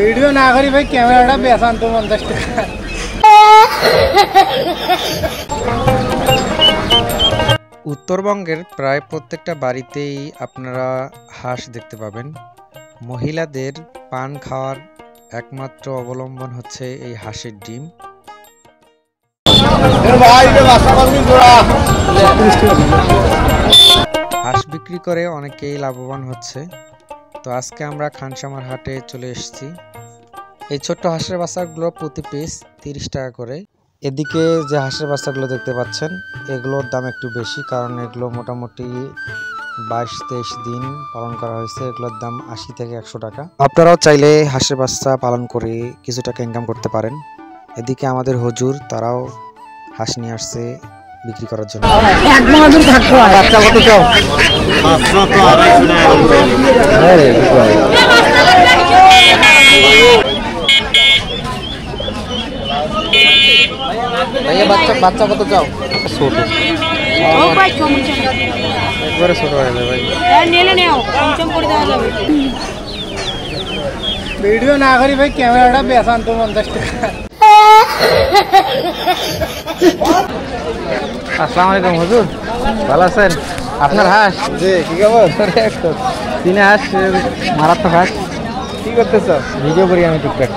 Video না করি ভাই, ক্যামেরাটা বেচান তো 50 টাকা। উত্তরবঙ্গের প্রায় প্রত্যেকটা বাড়িতেই আপনারা হাঁস দেখতে পাবেন। মহিলাদের পান খাওয়ার একমাত্র অবলম্বন হচ্ছে এই হাঁসের ডিম। হাঁস বিক্রি করে অনেকেই লাভবান হচ্ছে। তো আজকে আমরা খানসামার হাটে চলে এসেছি। এই ছোট্ট হাঁসের বাচ্চাগুলো প্রতি পিস 30 টাকা করে। এদিকে যে হাঁসের বাচ্চাগুলো দেখতে পাচ্ছেন, এগুলোর দাম একটু বেশি, কারণ এগুলো মোটামুটি 22-23 দিন পালন করা হয়েছে। এগুলোর দাম 80 থেকে 100 টাকা। আপনারাও চাইলে হাঁসের বাচ্চা পালন করে কিছু টাকা ইনকাম করতে পারেন। এদিকে আমাদের হুজুর, তারাও হাঁস নিয়ে আসছে বিক্রি করার জন্য। বাচ্চা কত চাও? বাচ্চা কত চাও? ছোট, একবারে ছোট হয়ে যাবে ভাই। ভিডিও না করি ভাই, ক্যামেরাটা বেচান তো 50 টাকা। আসসালামু আলাইকুম হুজুর, ভালো আছেন? আপনার হাঁস? জি, কি খবর? তিনে হাঁস, মারাত্মক হাঁস। কি করতেছ? ভিডিও করি আমি টুকটাক।